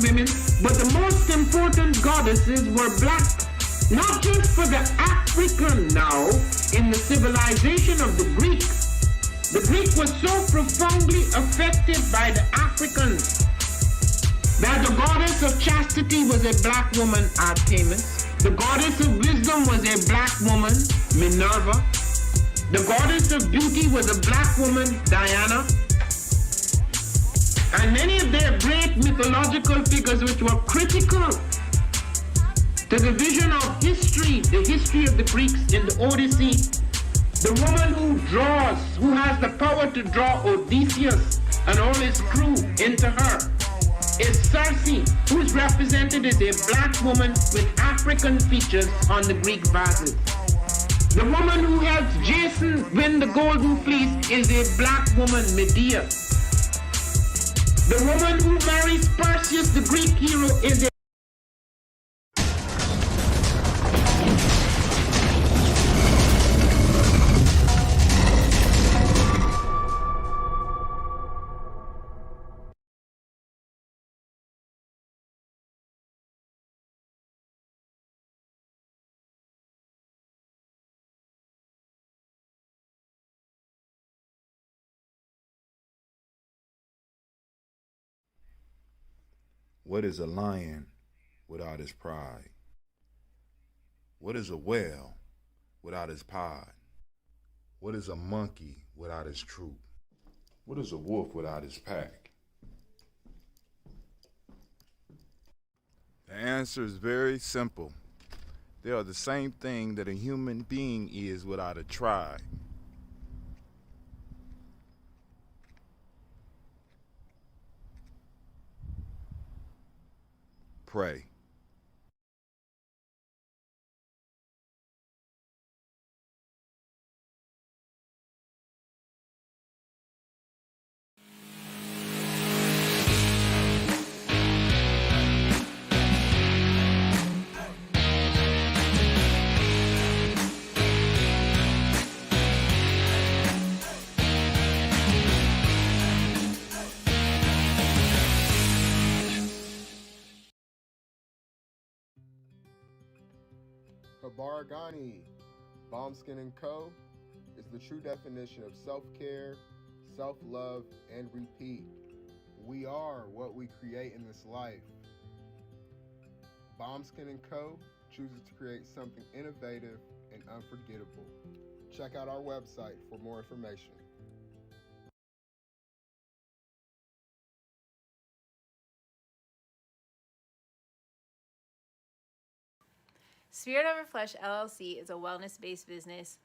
women, but the most important goddesses were black. Not just for the African now, in the civilization of the Greeks. The Greek was so profoundly affected by the Africans that the goddess of chastity was a black woman, Artemis. The goddess of wisdom was a black woman, Minerva. The goddess of beauty was a black woman, Diana. And many of their great mythological figures which were critical to the vision of history, the history of the Greeks in the Odyssey. The woman who draws, who has the power to draw Odysseus and all his crew into her, is Circe, who is represented as a black woman with African features on the Greek vases. The woman who helps Jason win the golden fleece is a black woman, Medea. The woman who marries Perseus, the Greek hero, is a What is a lion without his pride? What is a whale without his pod? What is a monkey without his troop? What is a wolf without his pack? The answer is very simple. They are the same thing that a human being is without a tribe. Pray. Habaragani, Bombskin & Co. is the true definition of self-care, self-love, and repeat. We are what we create in this life. Bombskin & Co. chooses to create something innovative and unforgettable. Check out our website for more information. Spirit Over Flesh LLC is a wellness-based business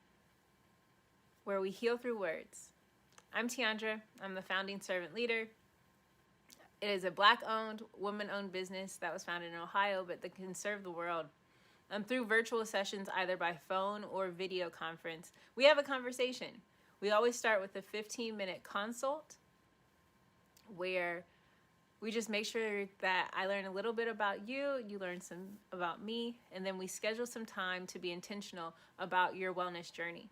where we heal through words. I'm Tiandra. I'm the founding servant leader. It is a Black-owned, woman-owned business that was founded in Ohio, but that can serve the world. Through virtual sessions, either by phone or video conference, we have a conversation. We always start with a 15-minute consult where we just make sure that I learn a little bit about you, you learn some about me, and then we schedule some time to be intentional about your wellness journey.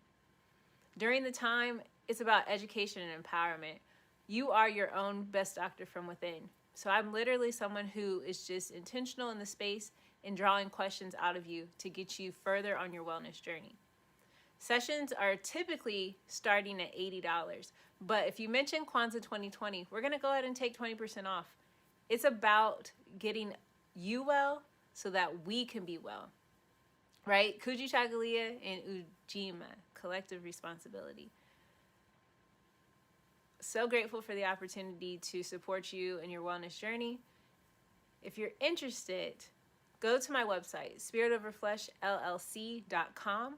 During the time, it's about education and empowerment. You are your own best doctor from within. So I'm literally someone who is just intentional in the space and drawing questions out of you to get you further on your wellness journey. Sessions are typically starting at $80, but if you mention Kwanzaa 2020, we're gonna go ahead and take 20% off. It's about getting you well so that we can be well, right? Kujichagulia and Ujima, collective responsibility. So grateful for the opportunity to support you in your wellness journey. If you're interested, go to my website, spiritoverfleshllc.com.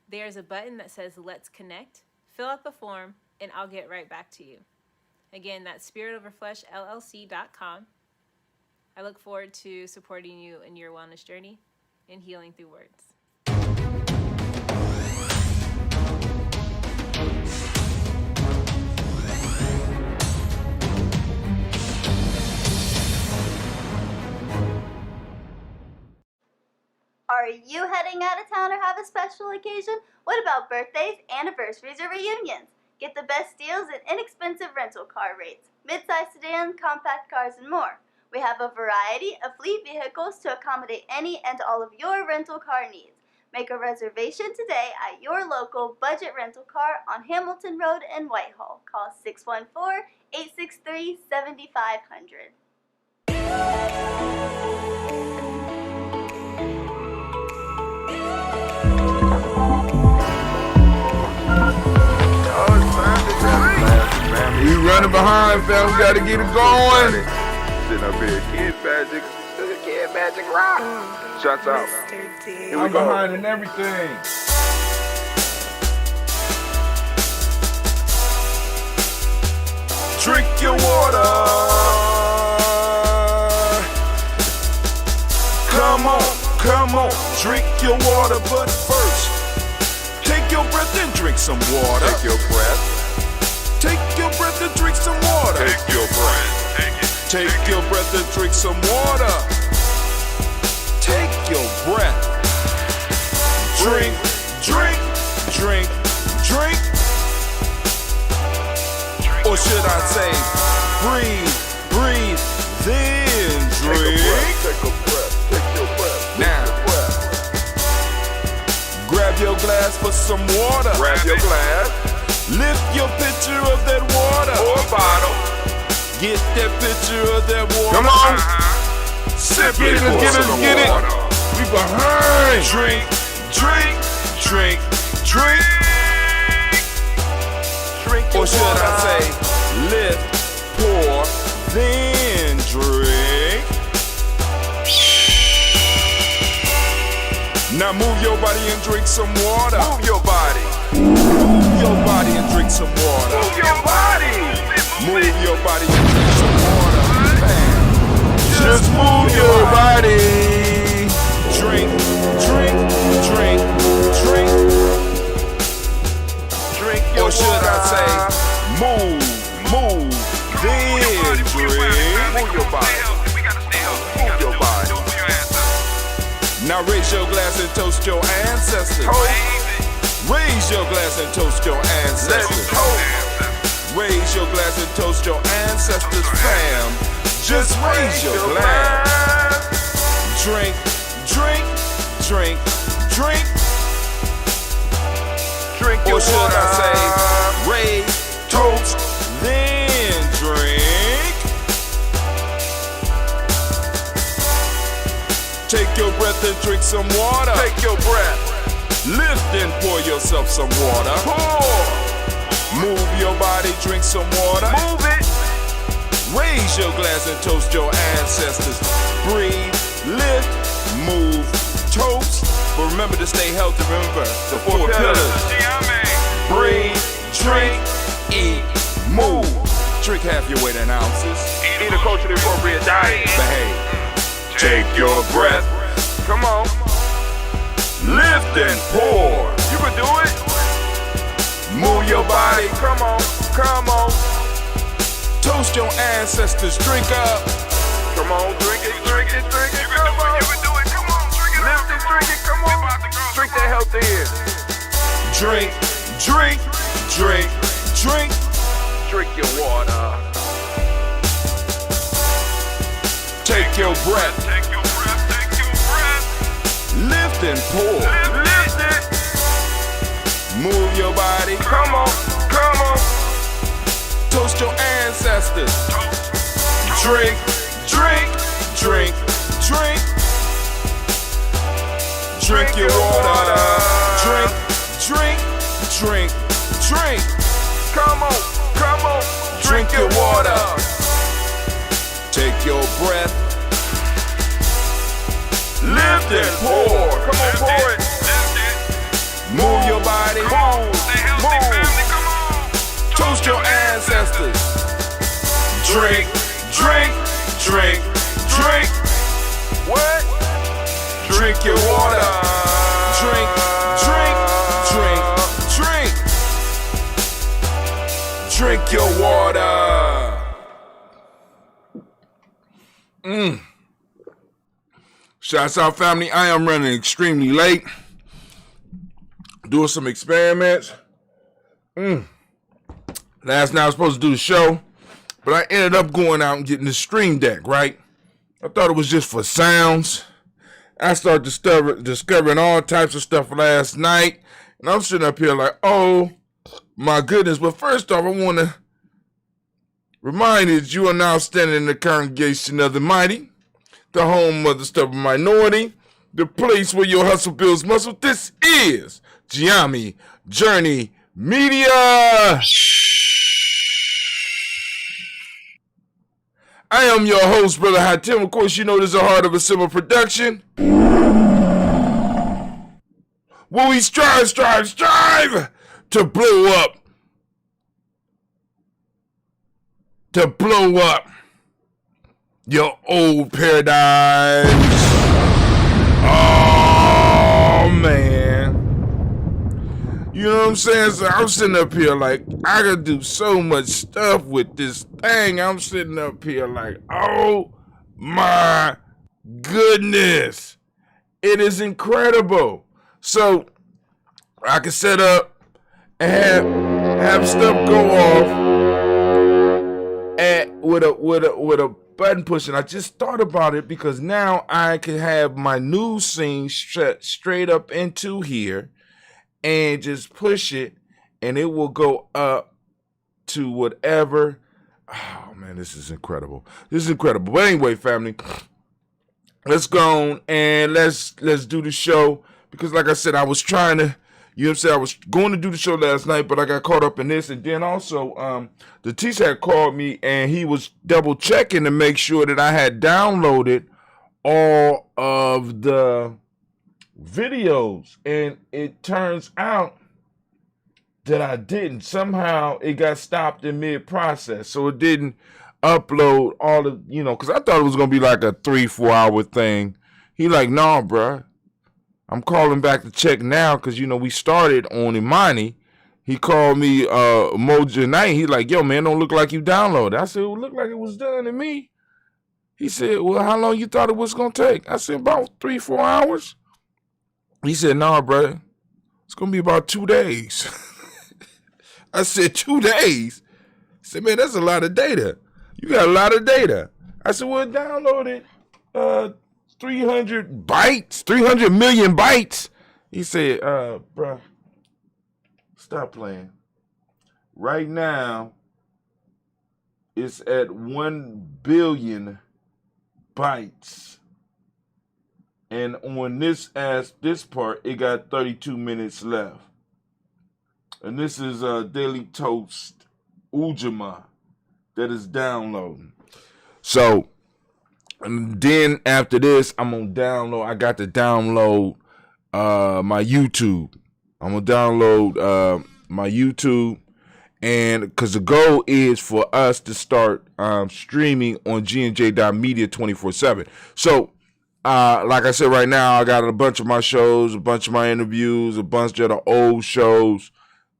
There's a button that says Let's Connect. Fill out the form and I'll get right back to you. Again, that's spiritoverfleshllc.com. I look forward to supporting you in your wellness journey and healing through words. Are you heading out of town or have a special occasion? What about birthdays, anniversaries, or reunions? Get the best deals and inexpensive rental car rates, mid-size sedans, compact cars, and more. We have a variety of fleet vehicles to accommodate any and all of your rental car needs. Make a reservation today at your local budget rental car on Hamilton Road in Whitehall. Call 614-863-7500. We running behind, fam. We gotta get it going. Sitting up here, Kid Magic Rock. Shots out. Here we I'm go. behind in everything. Drink your water. Come on, drink your water, but first, take your breath and drink some water. Take your breath. Take your breath and drink some water. Take your breath. Take your breath and drink some water. Take your breath. Drink. Or should I say, breathe, then drink. Take a breath. Now, grab your glass for some water. Grab your glass. Lift your pitcher of that water. Or bottle. Get that pitcher of that water. Come on. Sip Get it. it, get it, get it. We behind. Drink. Or should I say, lift, pour, then drink. Now move your body and drink some water. Move your body. Move your body and drink some water. Move your body. Move your body and drink some water. Man. Just move your body. Drink. Or should I say, move, then drink. Move your body. Move your body. Now raise your glass and toast your ancestors. Raise your glass and toast your ancestors. Raise your glass and toast your ancestors, fam. Just raise your glass. Drink. Or should I say, raise, toast, then drink. Take your breath and drink some water. Take your breath. Lift and pour yourself some water. Pour. Move your body, drink some water. Move it. Raise your glass and toast your ancestors. Breathe, lift, move, toast. But remember to stay healthy. Remember the four pillars. Breathe, drink, eat, move. Drink half your weight in ounces. Eat a culturally appropriate diet. Behave. Take your breath. Come on. Lift and pour. You can do it. Move your body. Come on. Toast your ancestors. Drink up. Come on, drink it. Come on. You can do it. Come on, drink it. Lift and drink it. Come on. Drink that health in. Drink. Drink your water. Take your breath. Lift and pour. Lift it. Move your body. Come on. Toast your ancestors. Drink. Drink your water. Drink. Come on. Drink your water. Take your breath. Lift and pour. Come on, pour it. Move your body. Move. Toast your ancestors. Drink. What? Drink your water. Drink. Drink your water. Shouts out, family. I am running extremely late. Doing some experiments. Last night I was supposed to do the show, but I ended up going out and getting the stream deck, right? I thought it was just for sounds. I started discovering all types of stuff last night. And I'm sitting up here like, oh, my goodness. But first off, I want to remind you that you are now standing in the congregation of the mighty, the home of the stubborn minority, the place where your hustle builds muscle. This is Ujima Journey Media. I am your host, Brother Hatim. Of course, you know this is a Heart of a Simple production. Where we strive to blow up. To blow up your old paradigms. Oh, man. You know what I'm saying? So I'm sitting up here like, I gotta do so much stuff with this thing. I'm sitting up here like, oh my goodness. It is incredible. So I can set up and have stuff go off with a button push. And I just thought about it because now I can have my news scene straight up into here and just push it, and it will go up to whatever. Oh man, this is incredible. This is incredible. But anyway, family, let's go on and let's do the show, because like I said, I was trying to, you know what I'm saying, I was going to do the show last night, but I got caught up in this. And then also the teacher had called me and he was double checking to make sure that I had downloaded all of the videos, and it turns out that I didn't. Somehow it got stopped in mid-process, so it didn't upload all of, you know, because I thought it was gonna be like a 3-4 hour thing. He like, nah, bruh, I'm calling back to check now, because you know we started on Imani. He called me Moja night. He like, yo man, don't look like you downloaded. I said, well, looked like it was done to me. He said, well, how long you thought it was gonna take? I said, about 3-4 hours. He said, nah, brother, it's going to be about 2 days. I said, 2 days? He said, man, that's a lot of data. You got a lot of data. I said, well, download it 300 bytes, 300 million bytes. He said, bro, stop playing. Right now, it's at 1 billion bytes. And on this part, it got 32 minutes left. And this is Daily Toast Ujima that is downloading. So, and then after this, I'm going to download. I got to download my YouTube. I'm going to download my YouTube. And because the goal is for us to start streaming on gnj.media 24/7. So, like I said, right now, I got a bunch of my shows, a bunch of my interviews, a bunch of the old shows.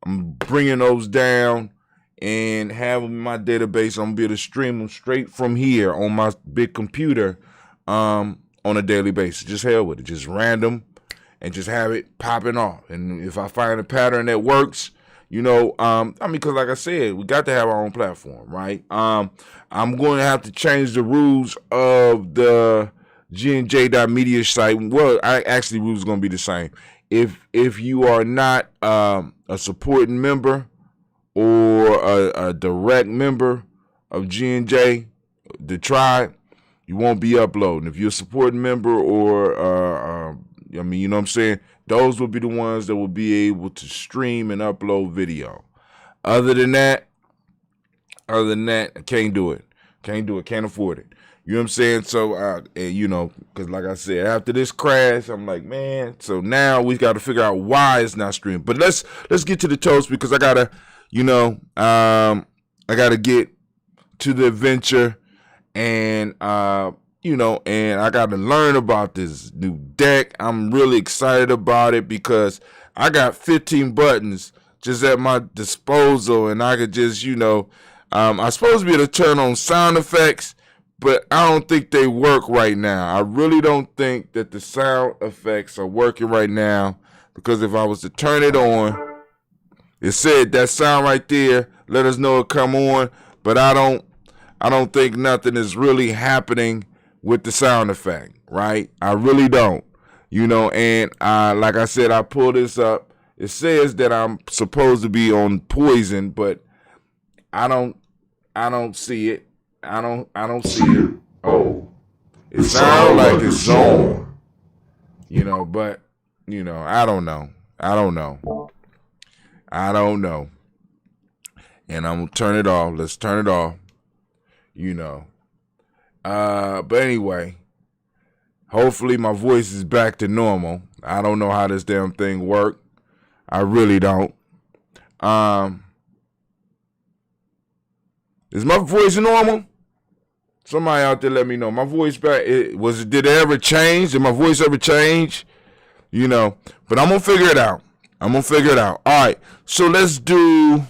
I'm bringing those down and have them in my database. I'm going to be able to stream them straight from here on my big computer on a daily basis. Just hell with it. Just random and just have it popping off. And if I find a pattern that works, you know, I mean, because like I said, we got to have our own platform, right? I'm going to have to change the rules of the gnj.media site. Well, actually rules is going to be the same. If you are not a supporting member or a direct member of GNJ, the tribe, you won't be uploading. If you're a supporting member or I mean, you know what I'm saying, those will be the ones that will be able to stream and upload video. Other than that, I can't do it. Can't afford it. You know what I'm saying? So, you know, because like I said, after this crash, I'm like, man, so now we got to figure out why it's not streamed. But let's get to the toast, because I got to, you know, I got to get to the adventure and, you know, and I got to learn about this new deck. I'm really excited about it because I got 15 buttons just at my disposal, and I could just, you know, I'm supposed to be able to turn on sound effects, but I don't think they work right now. I really don't think that the sound effects are working right now, because if I was to turn it on, it said that sound right there, let us know it come on, but I don't think nothing is really happening with the sound effect, right? I really don't. You know, and like I said, I pulled this up. It says that I'm supposed to be on poison, but I don't see it. I don't see it. Oh, it sounds like it's on. You know, but you know, I don't know. And I'm gonna turn it off. Let's turn it off. You know. But anyway, hopefully my voice is back to normal. I don't know how this damn thing works. I really don't. Is my voice normal? Somebody out there let me know. My voice back. Did it ever change? Did my voice ever change? You know, but I'm gonna figure it out. All right. So let's do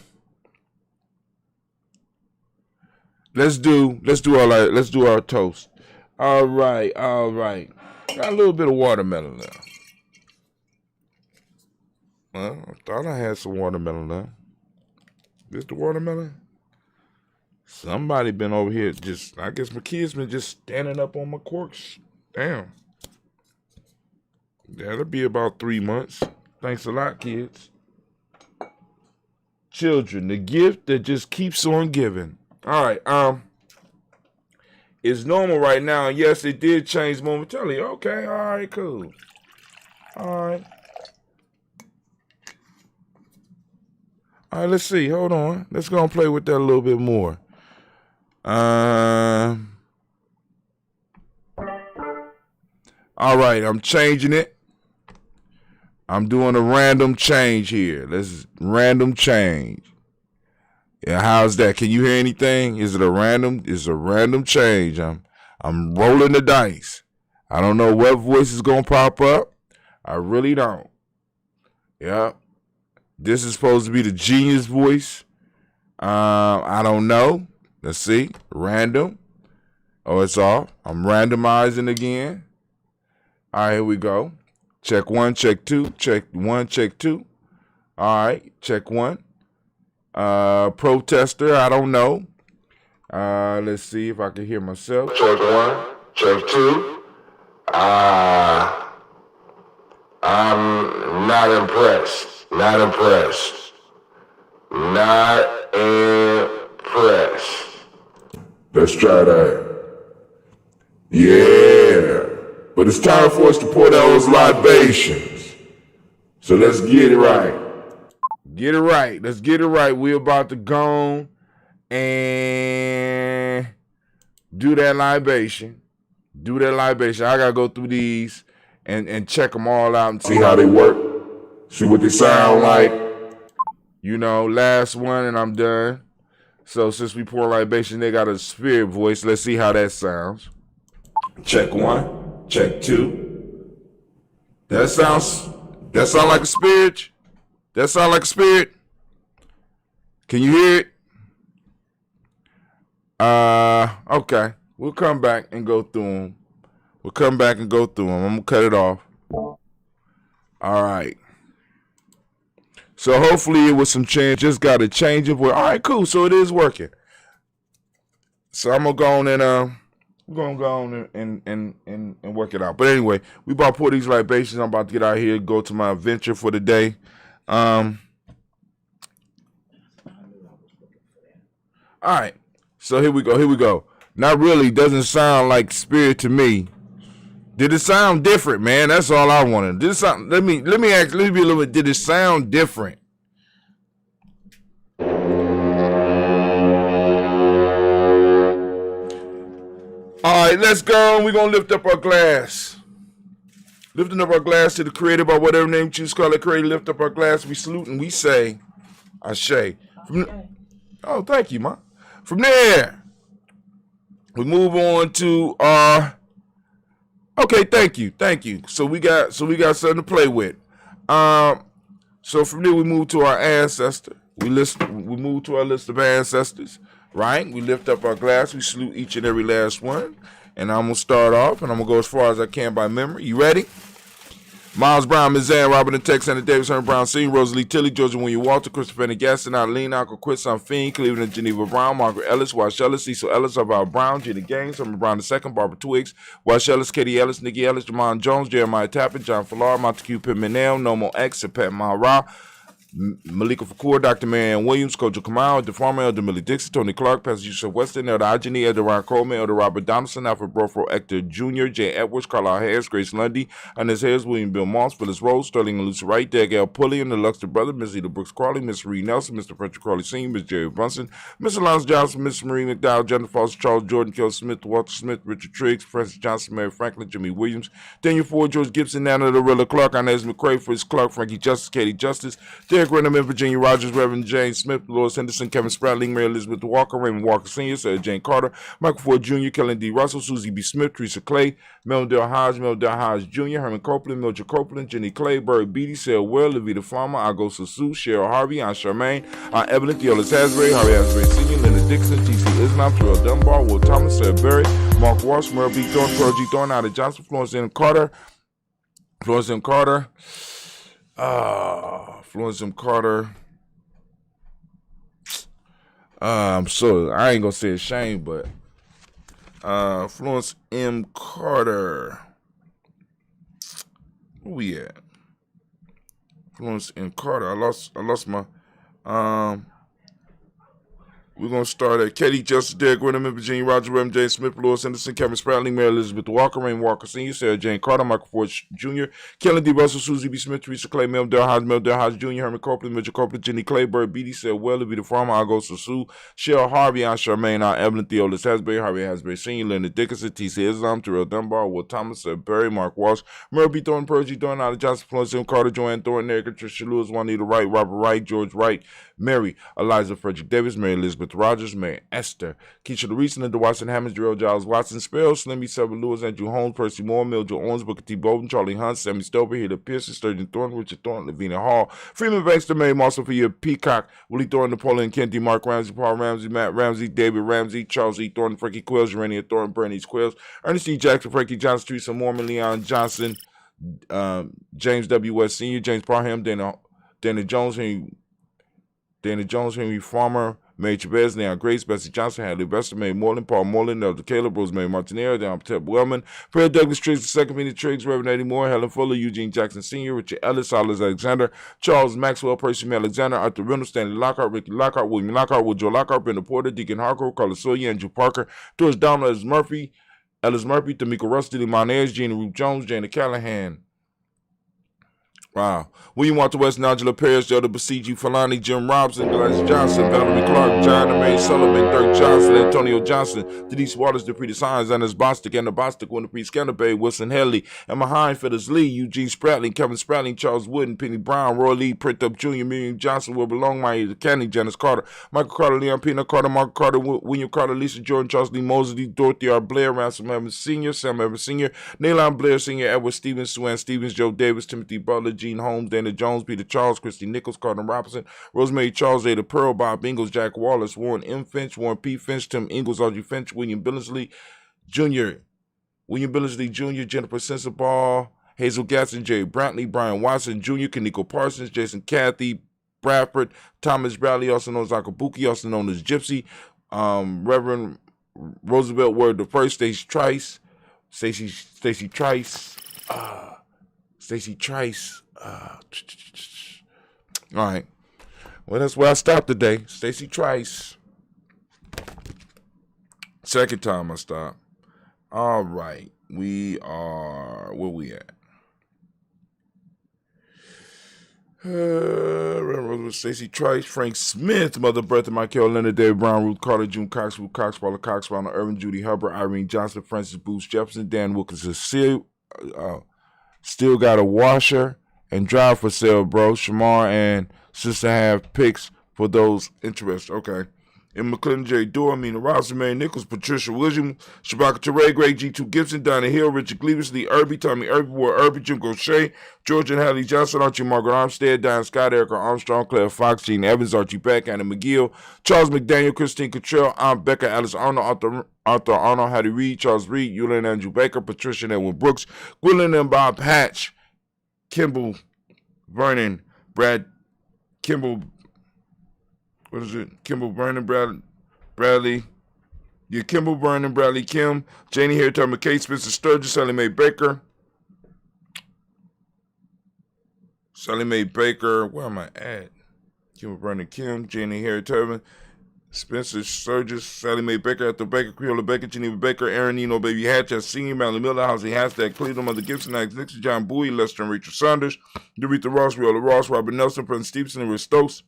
our toast. All right. Got a little bit of watermelon there. Well, I thought I had some watermelon there. This the watermelon? Somebody been over here I guess my kids been just standing up on my corks. Damn. That'll be about 3 months. Thanks a lot, kids. Children, the gift that just keeps on giving. All right, it's normal right now. Yes, it did change momentarily. Okay, all right, cool. All right, let's see. Hold on. Let's go and play with that a little bit more. All right, I'm changing it. I'm doing a random change here. Let's random change. Yeah, how's that? Can you hear anything? Is it a random? It's a random change. I'm rolling the dice. I don't know what voice is gonna pop up. I really don't. Yeah. This is supposed to be the genius voice. I don't know. Let's see. Random. Oh, it's off. I'm randomizing again. All right, here we go. Check 1, check 2, check 1, check 2. All right, check 1. Protester, I don't know. Let's see if I can hear myself. Check 1, check 2. I'm not impressed. Not impressed. Let's try that. Yeah. But it's time for us to pour those libations. So let's get it right. Let's get it right. We're about to go and do that libation. I gotta go through these and check them all out and see how they work. See what they sound like. You know, last one and I'm done. So since we pour libation, they got a spirit voice. Let's see how that sounds. Check 1. Check 2. That sound like a spirit? Can you hear it? Okay. We'll come back and go through them. I'm gonna cut it off. All right. So hopefully it was some change. Just got to change it. All right, cool. So it is working. So I'm gonna go on and we're gonna go on and work it out. But anyway, we about to pour these libations. I'm about to get out here, go to my adventure for the day. All right. So here we go. Not really. Doesn't sound like spirit to me. Did it sound different, man? That's all I wanted. Did it sound? Let me be a little bit. Did it sound different? All right, let's go. We're gonna lift up our glass. Lifting up our glass to the Creator by whatever name you choose to call it. Creator, lift up our glass. We salute and we say, Ashe. Oh, thank you, ma. From there, we move on to okay, thank you. So we got something to play with. So from there we move to our ancestor. We move to our list of ancestors, right? We lift up our glass, we salute each and every last one. And I'm gonna start off and I'm gonna go as far as I can by memory. You ready? Miles Brown, Ms. Ann, Robert and Tex, Anna Davis, Herman Brown, Senior, Rosalie Tilly, Georgia William Walter, Christopher N. Gaston, Eileen, Uncle Chris, Fiend, Cleveland and Geneva Brown, Margaret Ellis, Wash Ellis, Cecil Ellis, Alvaro Brown, Jenny Gaines, Herman Brown II, Barbara Twiggs, Wash Ellis, Katie Ellis, Nikki Ellis, Jamon Jones, Jeremiah Tappan, John Fallar, Montague Pimenel, Nomo X, and Pat Mahara, Malika Fakur, Dr. Marianne Williams, Kojo Kamal, the farmer, Elder Millie Dixon, Tony Clark, Pastor Yusuf Weston, Elder Ajani, Elder Ron Coleman, Elder Robert Donaldson, Alfred Brofro, Hector Jr., Jay Edwards, Carlisle Harris, Grace Lundy, Inez Harris, William Bill Moss, Phyllis Rose, Sterling and Lucy Wright, Dag L. Pulley, and the Luxter brother, Miss Eda Brooks Crawley, Miss Reed Nelson, Mr. Frederick Crawley Sr., Miss Jerry Brunson, Miss Alonzo Johnson, Miss Marie McDowell, Jennifer Foster, Charles Jordan, Kel Smith, Walter Smith, Richard Triggs, Francis Johnson, Mary Franklin, Jimmy Williams, Daniel Ford, George Gibson, Nana Lorilla Clark, Inez McCrae, Fritz Clark, Frankie Justice, Katie Justice, Derek Renham in Virginia Rogers, Reverend James Smith, Lois Henderson, Kevin Spratling, Mary Elizabeth Walker, Raymond Walker Sr., Sarah Jane Carter, Michael Ford Jr., Kellen D. Russell, Susie B. Smith, Teresa Clay, Meldell Hodge Jr., Herman Copeland, Mildred Copeland, Jenny Clay, Barry Beatty, Sarah Well, Levita Farmer, Ago Sasu, Cheryl Harvey, Aunt Charmaine, Aunt Evelyn, Theolis Hasbury, Harry Hasbury Sr., Linda Dixon, T.C. Islam, Terrell Dunbar, Will Thomas, Sarah Berry, Mark Walsh, Merle B. Thorne, Pearl G. Thorne, Ida Johnson, Florence M. Carter, Florence M. Carter, so I ain't gonna say it's shame, but Florence M. Carter. Where we at? Florence M. Carter. I lost my we're going to start at Katie Justice, Derek Renham, Virginia Roger, Reverend James Smith, Lois Henderson, Kevin Spratling, Mary Elizabeth Walker, Raymond Walker Sr., Sarah Jane Carter, Michael Ford Jr., Kelly D. Russell, Susie B. Smith, Teresa Clay, Mel Del Hodge Jr., Herman Copeland, Mitchell Copeland, Jenny Clay, Bird Beatty, Sarah Weller, Vita Farmer, Agosta Sue, Cheryl Harvey, Aunt Charmaine, Aunt Evelyn, Theolis Hasbury, Harvey Hasbury Sr., Leonard Dickinson, T.C. Islam, Terrell Dunbar, Will Thomas, Sarah Berry, Mark Walsh, Merle B. Thornton, Percy Thornton, Ida Johnson, Florence M. Carter, Joanne Thornton, Erica Tricia Lewis, Juanita Wright, Robert Wright, George Wright, Mary, Eliza Frederick Davis, Mary Elizabeth Rogers, Mary Esther, Keisha Louise, Linda Watson, Hammonds, Darrell Giles Watson, Sparrow, Slimmy, Seville Lewis, Andrew Holmes, Percy Moore, Mildred Owens, Booker T. Bolden, Charlie Hunt, Sammy Stover, Hilda Pearson, Sturgeon Thornton, Richard Thornton, Lavina Hall, Freeman Baxter, Mary Moss, Sophia Peacock, Willie Thornton, Napoleon Kennedy, Mark Ramsey, Paul Ramsey, Matt Ramsey, David Ramsey, Charles E. Thornton, Frankie Quills, Urania Thornton, Bernice Quills, Ernest E. Jackson, Frankie Johnson, Teresa Mormon, Leon Johnson, James W. West Sr., James Parham, Dana Jones, Henry Farmer, Mary Chavez, Leon Grace, Bessie Johnson, Hadley Bester, May Moreland, Paul Moreland, Elder Caleb, Rosemary Martinero, Don Tep Wellman, Fred Douglas Triggs, the second Peter Triggs, Reverend Eddie Moore, Helen Fuller, Eugene Jackson Sr., Richard Ellis, Silas Alexander, Charles Maxwell, Percy M. Alexander, Arthur Reynolds, Stanley Lockhart, Ricky Lockhart, William Lockhart, Woodrow Lockhart, Brenda Porter, Deacon Harcourt, Carlos Sawyer, Andrew Parker, George Donald, Ellis Murphy, Tamika Rusty, Monez, Gina Ruth Jones, Jana Callahan. Wow. William Walter West, Nigel Paris, Elder Basiji Falani, Jim Robinson, Gladys Johnson, Valerie Clark, John May Sullivan, Dirk Johnson, Antonio Johnson, Denise Waters, DePreta Science, Anna's Bostic, Anna Bostic, Winifred Scanderbay, Wilson Haley, Emma Hine, Phyllis Lee, Eugene Spratling, Kevin Spratling, Charles Wooden, Penny Brown, Roy Lee, Print Up Jr., Miriam Johnson, Wilbur Longmire, Candy, Janice Carter, Michael Carter, Leon Pina Carter, Mark Carter, William Carter, Lisa Jordan, Charles Lee Mosley, Dorothy R. Blair, Ransom Evans Sr., Sam Evans Sr., Naylon Blair Sr., Edward Stevens, Sue Stevens, Joe Davis, Timothy Butler, Gene Holmes, Dana Jones, Peter Charles, Christy Nichols, Carter Robinson, Rosemary Charles, Ada Pearl, Bob Ingalls, Jack Wallace, Warren M. Finch, Warren P. Finch, Tim Ingalls, Audrey Finch, William Billingsley Jr., Jennifer Sensabaugh, Hazel Gatson, Jerry Brantley, Brian Watson Jr., Kaniko Parsons, Jason Cathy, Bradford, Thomas Bradley, also known as Akabuki, also known as Gypsy, Reverend Roosevelt Word the First, Stacey Trice, all right. Well, that's where I stopped today. Stacey Trice. Second time I stopped. All right. We are, where we at? Stacey Trice, Frank Smith, Mother Bertha, Michael Leonard, David Brown, Ruth Carter, June Cox, Ruth Cox, Paula Cox, Ronald Irvin, Judy Hubbard, Irene Johnson, Francis Booth Jefferson, Dan Wilkinson, still got a washer and drive for sale, bro. Shamar and Sister have picks for those interested. Okay. And McClendon J. Dorr, Mina Robinson, Mary Nichols, Patricia Williams, Shabaka Teray, Greg G2 Gibson, Donna Hill, Richard Cleavis, Lee Irby, Tommy Irby, Ward Irby, Jim Gaucher, George and Hallie Johnson, Archie Margaret Armstead, Diane Scott, Erica Armstrong, Claire Fox, Gene Evans, Archie Beck, Anna McGill, Charles McDaniel, Christine Cottrell, Aunt Becca, Alice Arnold, Arthur Arnold, Hattie Reed, Charles Reed, Eula and Andrew Baker, Patricia and Edwin Brooks, Gwilyn and Bob Hatch, Kimball, Vernon, Kimball, what is it? Kimball, Vernon, Bradley. Yeah, Kimball, Vernon, Bradley, Kim, Janie Harriet, McKay, Spencer Sturgis, Sally Mae Baker. Where am I at? Kimball, Vernon, Kim, Janie Harriet, Spencer Sturgis, Sally Mae Baker, Ethel Baker, Creola Baker, Geneva Baker, Aaron Nino, Baby Hatch, Senior, Mallory Miller, Housey Hashtag, Cleveland, Mother Gibson, Alex Nixon, John Bowie, Lester and Rachel Saunders, Dorita Ross, Riola Ross, Robert Nelson, Prince Stevenson, and Rich Stokes,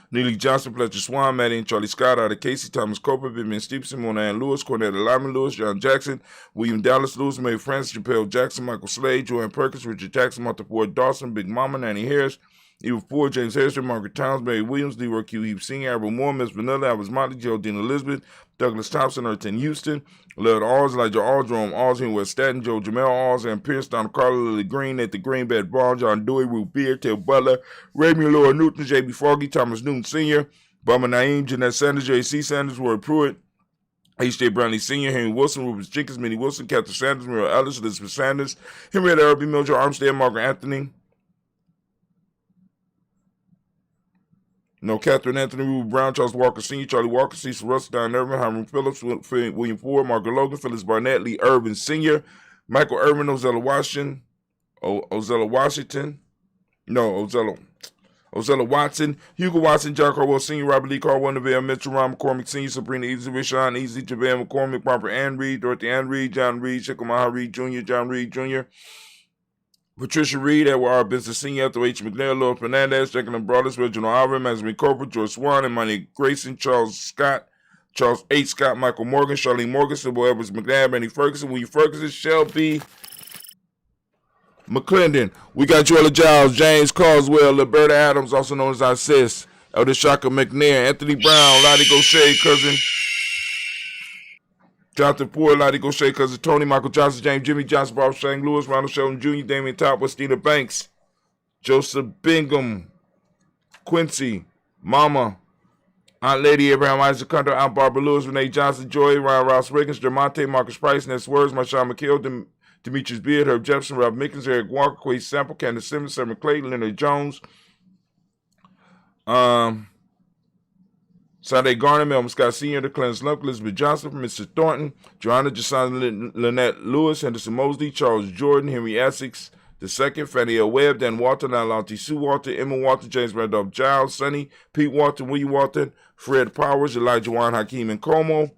Neely Johnson, Fletcher Swan, Maddie and Charlie Scott, Ada Casey, Thomas Coper, Vivian Stevenson, Mona Ann Lewis, Cornetta Lyman Lewis, John Jackson, William Dallas Lewis, Mae Francis, Chappelle Jackson, Michael Slade, Joanne Perkins, Richard Jackson, Martha Ford Dawson, Big Mama, Nanny Harris, Eva Ford, James Harrison, Margaret Towns, Mary Williams, Leroy Q. Heap Sr., Albert Moore, Miss Vanilla, Alice Motley, Geraldine Elizabeth, Douglas Thompson, Erton Houston, Leonard Alls, Elijah Alls, Jerome Alls, Henry West Staten, Joe Jamel Alls, and Pierce, Don Carla, Lily Green, Nathan Greenbed, Braun, John Dewey, Ruth Beard, Ted Butler, Raymond Laura Newton, J.B. Foggy, Thomas Newton Sr., Bummer Naeem, Jeanette Sanders, J.C. Sanders, Ward Pruitt, H.J. Brownlee Sr., Henry Wilson, Rufus Jenkins, Minnie Wilson, Captain Sanders, Muriel Ellis, Elizabeth Sanders, Henrietta Irby, Mildred Armstead, Margaret Anthony, Catherine Anthony, Ruby Brown, Charles Walker Sr., Charlie Walker, Cecil Russell, Don Irvin, Hiram Phillips, William Ford, Margaret Logan, Phyllis Barnett, Lee Irvin Sr., Michael Irvin, Ozella Watson, Hugo Watson, John Carwell Sr., Robert Lee Carwell, Neville Mitchell, Ron McCormick Sr., Sabrina Easy, Rashawn Easy, JaVale McCormick, Barbara Ann Reed, Dorothy Ann Reed, John Reed, Shikamaha Reed Jr., John Reed Jr., Patricia Reed, Edward R. Benson Sr., Ethel H. McNair, Laura Fernandez, Jacqueline Broadus, Reginald Alvin, Mazmin Corporal, George Swan, Imani Grayson, Charles H. Scott, Michael Morgan, Charlene Morgan, Sybil Edwards McNabb, Randy Ferguson, William Ferguson, Shelby McClendon. We got Joella Giles, James Carswell, Liberta Adams, also known as our sis, Elder Shaka McNair, Anthony Brown, Lottie Gaucher, cousin Jonathan Ford, Lottie Gaucher, cousin Tony, Michael Johnson, James Jimmy Johnson, Bob Shane Lewis, Ronald Sheldon Jr., Damian Top, Westina Banks, Joseph Bingham, Quincy, Mama, Aunt Lady Abraham Isaac Hunter, Aunt Barbara Lewis, Renee Johnson, Joy, Ryan Ross Riggins, Dermonte, Marcus Price, Ness Words, Marshawn McKill, Demetrius Beard, Herb Jefferson, Rob Mickens, Eric Walker, Quay Sample, Candace Simmons, Sarah Clayton, Leonard Jones, Sunday Garner, Melvin Scott Sr., the Clarence Lump, Elizabeth Johnson, Mr. Thornton, Joanna Jason Lynette Lewis, Henderson Mosley, Charles Jordan, Henry Essex II, Fannie L. Webb, Dan Walton, Alanti Sue Walton, Emma Walton, James Randolph Giles, Sonny, Pete Walton, William Walton, Fred Powers, Elijah Juan Hakeem and Como,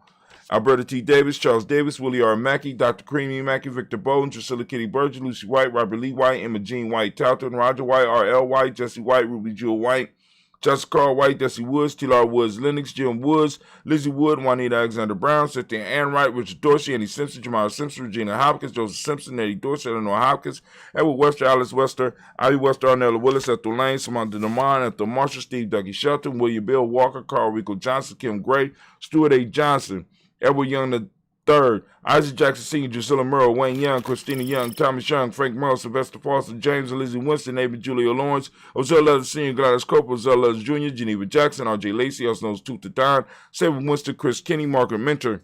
Alberta T. Davis, Charles Davis, Willie R. Mackey, Dr. Creamy Mackey, Victor Bowden, Drusilla Kitty Burgess, Lucy White, Robert Lee White, Emma Jean White, Talton, Roger White, R.L. White, Jesse White, Ruby Jewel White, Jessica Carl White, Desi Woods, T.R. Woods, Lennox, Jim Woods, Lizzie Wood, Juanita Alexander Brown, Cynthia Ann Wright, Richard Dorsey, Andy Simpson, Jamal Simpson, Regina Hopkins, Joseph Simpson, Eddie Dorsey, Eleanor Hopkins, Edward Webster, Alice Wester, Ivy Wester, Arnella Willis, Ethel Lane, Samantha DeMond, Ethel Marshall, Steve Dougie Shelton, William Bill Walker, Carl Rico Johnson, Kim Gray, Stuart A. Johnson, Edward Young III, Isaac Jackson Sr., Drusilla Merle, Wayne Young, Christina Young, Thomas Young, Frank Merle, Sylvester Foster, James and Lizzie Winston, David Julia Lawrence, Ozell Leather Sr., Gladys Cooper, Ozell Leather Jr., Geneva Jackson, R.J. Lacey, also known as Tooth to Don, Saban Winston, Chris Kinney, Margaret Mentor,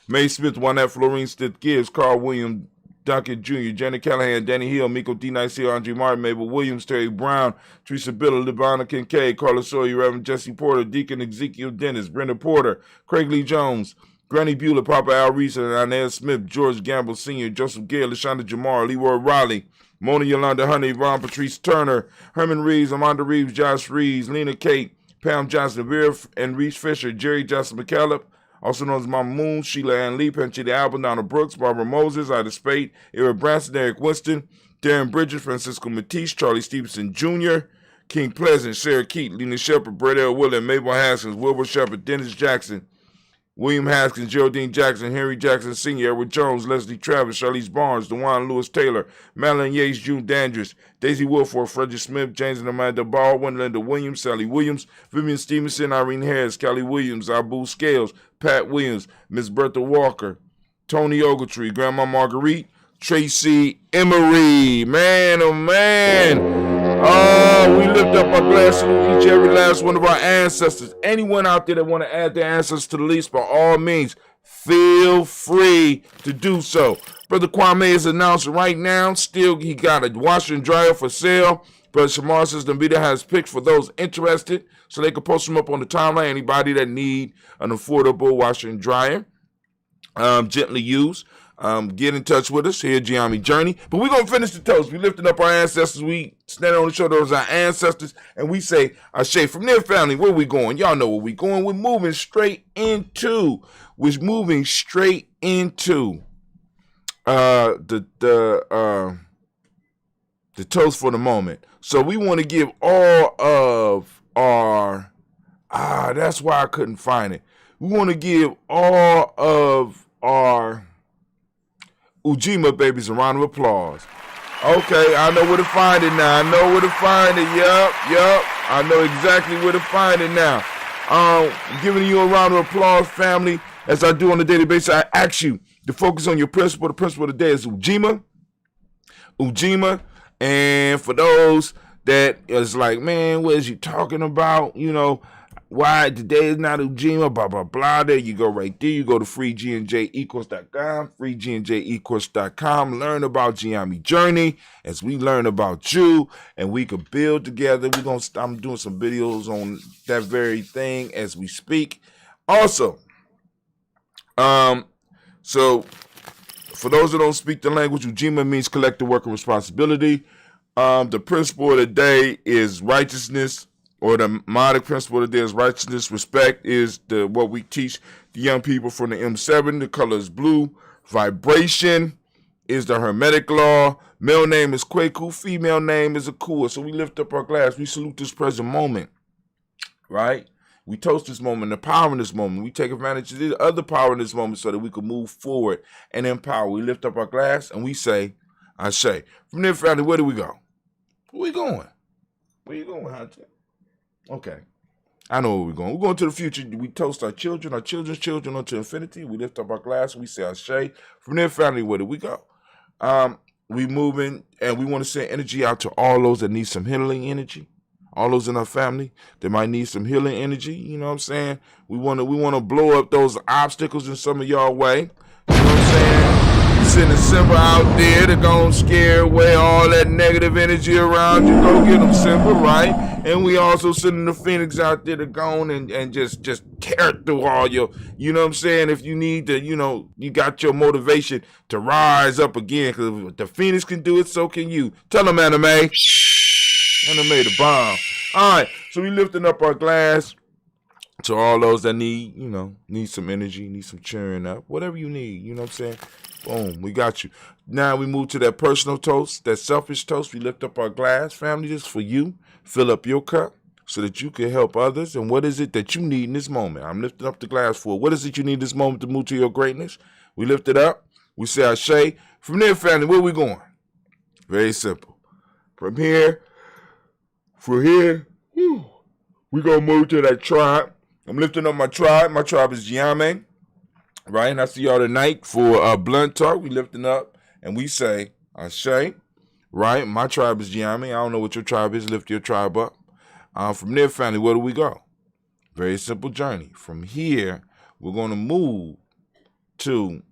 Mae Smith, Juanette Florine Stith Gibbs, Carl William Duncan Jr., Janet Callahan, Danny Hill, Miko D. Nice Andre Martin, Mabel Williams, Terry Brown, Teresa Biller, Lebana Kincaid, Carlos Sawyer, Reverend Jesse Porter, Deacon Ezekiel Dennis, Brenda Porter, Craig Lee Jones, Granny Bueller, Papa Al Reese, and Inez Smith, George Gamble Sr., Joseph Gale, LaShonda Jamar, Leroy Riley, Mona Yolanda Honey, Yvonne Patrice Turner, Herman Reeves, Amanda Reeves, Josh Reeves, Lena Kate, Pam Johnson, Vera and Reese Fisher, Jerry Johnson McCallum, also known as Mama Moon, Sheila Ann Lee, Penchie Albin, Donna Brooks, Barbara Moses, Ida Spade, Eric Branson, Eric Winston, Darren Bridges, Francisco Matisse, Charlie Stevenson Jr., King Pleasant, Sarah Keat, Lena Shepard, Brett L. Willard, Mabel Haskins, Wilbur Shepard, Dennis Jackson, William Haskins, Geraldine Jackson, Henry Jackson Sr., Edward Jones, Leslie Travis, Charlize Barnes, DeJuan Lewis Taylor, Madeline Yates, June Dandridge, Daisy Wilford, Frederick Smith, James and Amanda Baldwin, Linda Williams, Sally Williams, Vivian Stevenson, Irene Harris, Kelly Williams, Abu Scales, Pat Williams, Miss Bertha Walker, Tony Ogletree, Grandma Marguerite, Tracy Emery. Man, oh man. We lift up our glass to each every last one of our ancestors. Anyone out there that want to add their ancestors to the list, by all means, feel free to do so. Brother Kwame is announcing right now, still he got a washer and dryer for sale. Brother Shamar says Navita has picks for those interested, so they can post them up on the timeline. Anybody that need an affordable washer and dryer, gently used, get in touch with us here at Giami Journey. But we're going to finish the toast. We lifting up our ancestors. We standing on the shoulders of our ancestors, and we say, Ashe, from their family, where we going? Y'all know where we going. We're moving straight into the toast for the moment. So we want to give all of our, that's why I couldn't find it. We want to give all of our Ujima babies a round of applause. Okay, I know where to find it now. I know where to find it. Yup. I know exactly where to find it now. Giving you a round of applause, family. As I do on a daily basis, I ask you to focus on your principle. The principle of the day is Ujima. And for those that is like, man, what is you talking about? You know, why today is not Ujima, blah, blah, blah. There you go right there. You go to freegnjecourse.com, freegnjecourse.com. Learn about Giami Journey as we learn about you, and we could build together. I'm doing some videos on that very thing as we speak. Also, so for those that don't speak the language, Ujima means collective work and responsibility. The principle of the day is righteousness, or the modic principle of the day is righteousness. Respect is what we teach the young people from the M7. The color is blue. Vibration is the Hermetic law. Male name is Kwaku. Female name is Akua. So we lift up our glass. We salute this present moment, right? We toast this moment, the power in this moment. We take advantage of the other power in this moment so that we can move forward and empower. We lift up our glass and we say, I say. From there, family, where do we go? Where we going? Where you going, Hunter? Okay. I know where we're going. We're going to the future. We toast our children's children unto infinity. We lift up our glass. We say, Ashe. From there, family, where do we go? We moving, and we want to send energy out to all those that need some healing energy. All those in our family that might need some healing energy. You know what I'm saying? We want to blow up those obstacles in some of y'all way. You know what I'm saying? Sending Simba out there to go and scare away all that negative energy around you. Go get them, Simba, right? And we also sending the Phoenix out there to go on and just tear through all your, you know what I'm saying? If you need to, you know, you got your motivation to rise up again. Because if the Phoenix can do it, so can you. Tell them, Anime. Anime the bomb. All right, so we lifting up our glass to all those that need some energy, need some cheering up, whatever you need, you know what I'm saying? Boom, we got you. Now we move to that personal toast, that selfish toast. We lift up our glass, family, this for you. Fill up your cup so that you can help others. And what is it that you need in this moment? I'm lifting up the glass for. What is it you need this moment to move to your greatness? We lift it up. We say Ashe. From there, family, where we going? Very simple. From here, we're going to move to that tribe. I'm lifting up my tribe. My tribe is Giame, right? And I see y'all tonight for Blunt Talk. We lifting up, and we say, Ashe, right? My tribe is Giame. I don't know what your tribe is. Lift your tribe up. From there, family, where do we go? Very simple journey. From here, we're going to move to,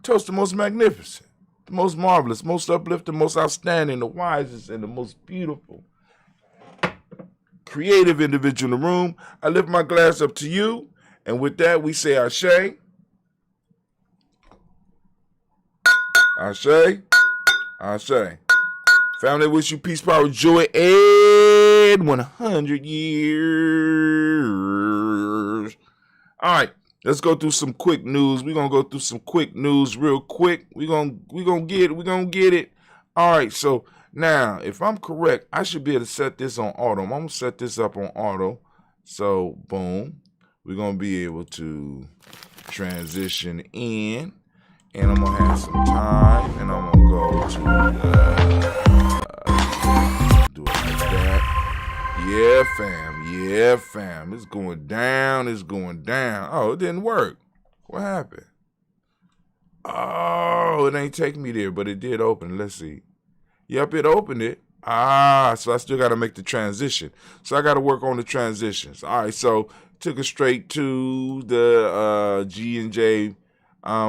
toast the most magnificent, the most marvelous, most uplifting, most outstanding, the wisest, and the most beautiful, creative individual in the room. I lift my glass up to you, and with that, we say Ashe. Ashe. Ashe. Family, wish you peace, power, joy, and 100 years. All right. Let's go through some quick news. We're gonna go through some quick news real quick. We're gonna get it. All right, so now if I'm correct, I should be able to set this on auto. I'm gonna set this up on auto. So boom. We're gonna be able to transition in, and I'm gonna have some time, and I'm gonna go to do it like that. Yeah, fam. It's going down. Oh, it didn't work. What happened? Oh, it ain't taking me there, but it did open. Let's see. Yep, it opened it. So I still got to make the transition. So I got to work on the transitions. All right, so took it straight to the G&J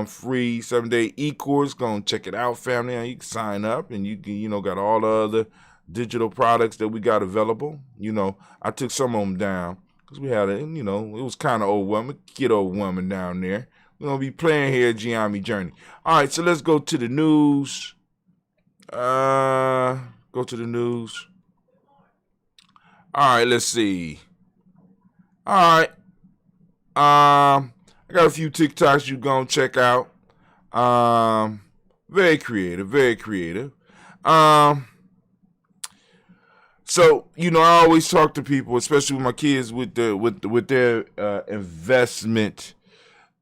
free 7-day e-course. Go and check it out, family. And you can sign up, and you can, got all the other digital products that we got available. I took some of them down because we had it was kind of overwhelming. Get overwhelming down there. We're going to be playing here at Giami Journey. All right, so let's go to the news. Go to the news. All right, let's see. All right. I got a few TikToks you gonna check out. Very creative, very creative. So I always talk to people, especially with my kids, with their investment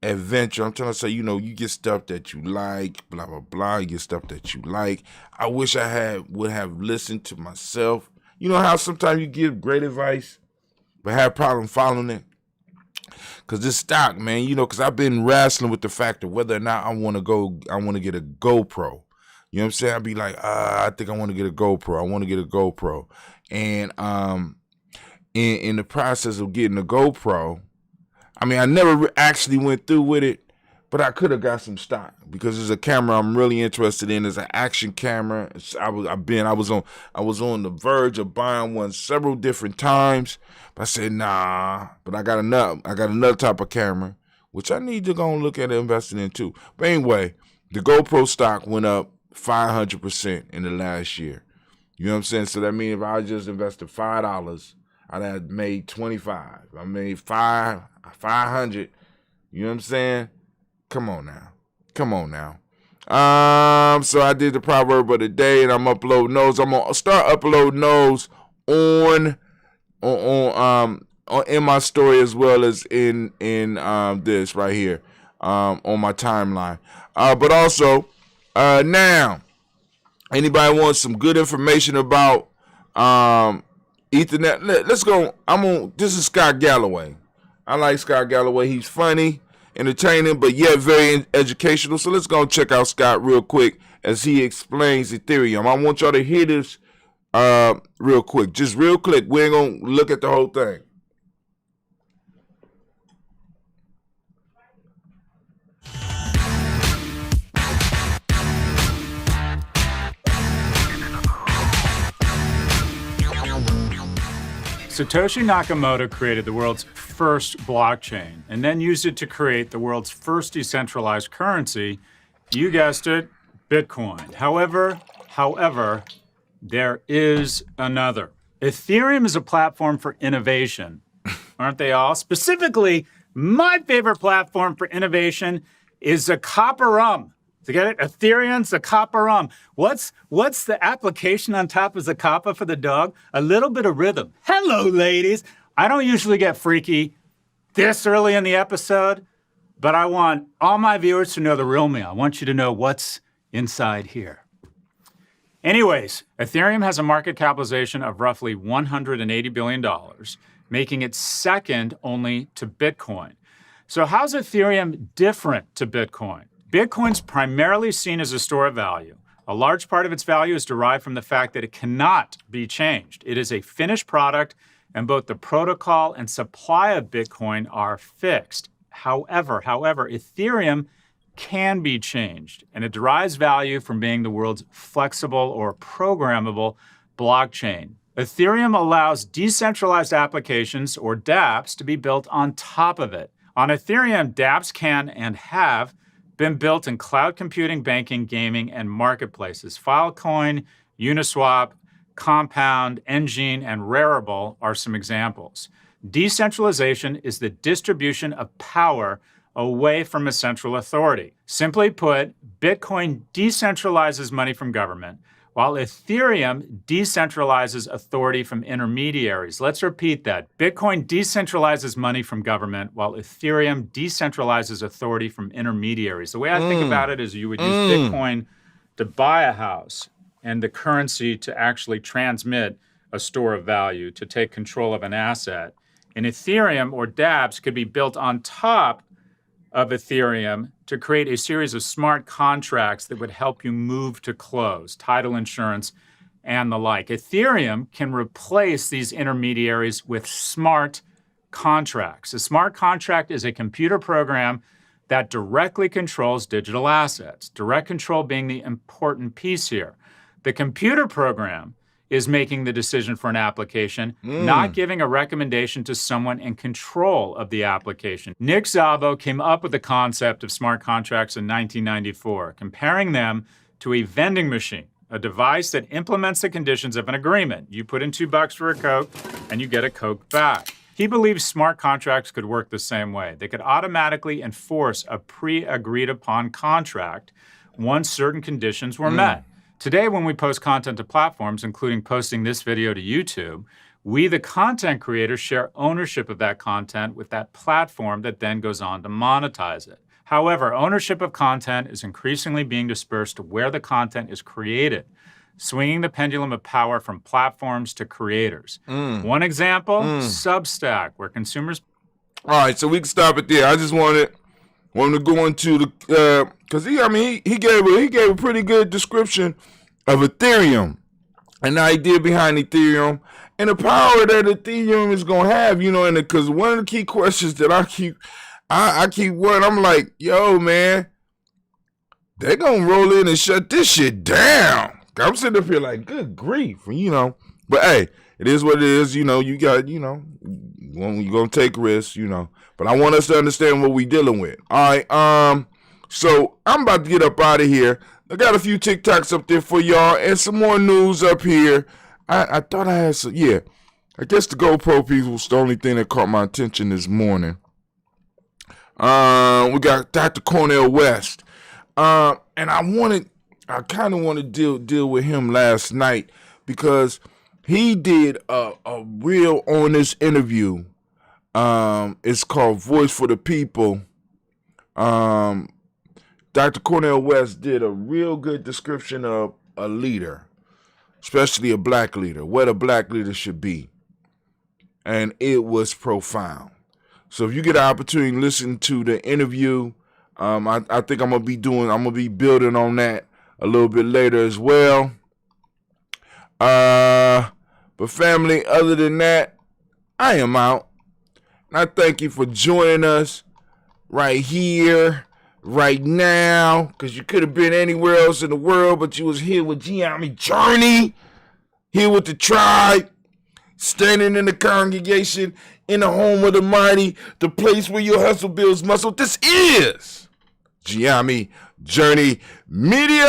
adventure. I'm trying to say, you get stuff that you like, blah blah blah. You get stuff that you like. I wish I would have listened to myself. You know how sometimes you give great advice, but have problem following it? Because this stock, man, because I've been wrestling with the fact of whether or not I want to get a GoPro. You know what I'm saying? I'd be like, I think I want to get a GoPro. I want to get a GoPro. And in the process of getting a GoPro, I never actually went through with it, but I could have got some stock because there's a camera I'm really interested in. It's an action camera. I was on the verge of buying one several different times, but I said nah. But I got another type of camera which I need to go and look at investing in too. But anyway, the GoPro stock went up 500% in the last year. You know what I'm saying? So that means if I just invested $5, I'd have made 25. I made 500. You know what I'm saying? Come on now. So I did the proverb of the day, and I'm uploading those. I'm gonna start uploading those on in my story as well as in this right here on my timeline. But also now, anybody wants some good information about Ethernet? Let's go. This is Scott Galloway. I like Scott Galloway. He's funny, entertaining, but yet very educational. So let's go and check out Scott real quick as he explains Ethereum. I want y'all to hear this real quick. Just real quick. We ain't going to look at the whole thing. Satoshi Nakamoto created the world's first blockchain and then used it to create the world's first decentralized currency. You guessed it, Bitcoin. However, there is another. Ethereum is a platform for innovation. Aren't they all? Specifically, my favorite platform for innovation is the copper rum. To get it? Ethereum's the copper rum. What's the application on top of Zacapa for the dog? A little bit of rhythm. Hello, ladies. I don't usually get freaky this early in the episode, but I want all my viewers to know the real me. I want you to know what's inside here. Anyways, Ethereum has a market capitalization of roughly $180 billion, making it second only to Bitcoin. So how's Ethereum different to Bitcoin? Bitcoin's primarily seen as a store of value. A large part of its value is derived from the fact that it cannot be changed. It is a finished product, and both the protocol and supply of Bitcoin are fixed. However, Ethereum can be changed, and it derives value from being the world's flexible or programmable blockchain. Ethereum allows decentralized applications, or dApps, to be built on top of it. On Ethereum, dApps can and have been built in cloud computing, banking, gaming, and marketplaces. Filecoin, Uniswap, Compound, Engine, and Rarible are some examples. Decentralization is the distribution of power away from a central authority. Simply put, Bitcoin decentralizes money from government, while Ethereum decentralizes authority from intermediaries. Let's repeat that. Bitcoin decentralizes money from government, while Ethereum decentralizes authority from intermediaries. The way I think about it is you would use Bitcoin to buy a house and the currency to actually transmit a store of value, to take control of an asset. And Ethereum, or dApps, could be built on top of Ethereum to create a series of smart contracts that would help you move to close, title insurance, and the like. Ethereum can replace these intermediaries with smart contracts. A smart contract is a computer program that directly controls digital assets. Direct control being the important piece here. The computer program is making the decision for an application, not giving a recommendation to someone in control of the application. Nick Szabo came up with the concept of smart contracts in 1994, comparing them to a vending machine, a device that implements the conditions of an agreement. You put in $2 for a Coke, and you get a Coke back. He believes smart contracts could work the same way. They could automatically enforce a pre-agreed upon contract once certain conditions were met. Today, when we post content to platforms, including posting this video to YouTube, we, the content creators, share ownership of that content with that platform that then goes on to monetize it. However, ownership of content is increasingly being dispersed to where the content is created, swinging the pendulum of power from platforms to creators. One example, Substack, where consumers... All right, so we can stop it there. I just wanted to go into the because he gave a pretty good description of Ethereum and the idea behind Ethereum and the power that Ethereum is gonna have, and because one of the key questions that I keep worrying, I'm like, yo, man, they're gonna roll in and shut this shit down. I'm sitting up here like, good grief, But hey, it is what it is, you got, you're gonna take risks, But I want us to understand what we're dealing with. All right, so I'm about to get up out of here. I got a few TikToks up there for y'all and some more news up here. I thought I had some, I guess the GoPro piece was the only thing that caught my attention this morning. We got Dr. Cornel West. And I kind of want to deal with him last night because he did a real honest interview. It's called Voice for the People. Dr. Cornel West did a real good description of a leader, especially a black leader, what a black leader should be. And it was profound. So if you get an opportunity to listen to the interview, I think I'm gonna be building on that a little bit later as well. But family, other than that, I am out. And I thank you for joining us right here, right now, because you could have been anywhere else in the world, but you was here with Ujima Journey, here with the tribe, standing in the congregation, in the home of the mighty, the place where your hustle builds muscle. This is Ujima Journey Media.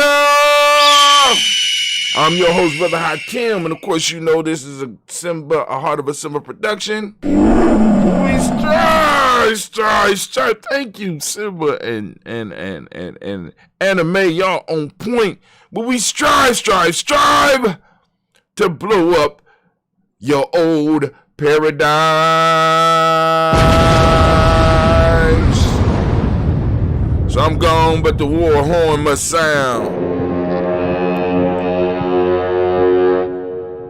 I'm your host, Brother Hakim, and of course you know this is a Heart of a Simba production. We strive. Thank you, Simba and Anime, y'all on point. But we strive to blow up your old paradigms. So I'm gone, but the war horn must sound.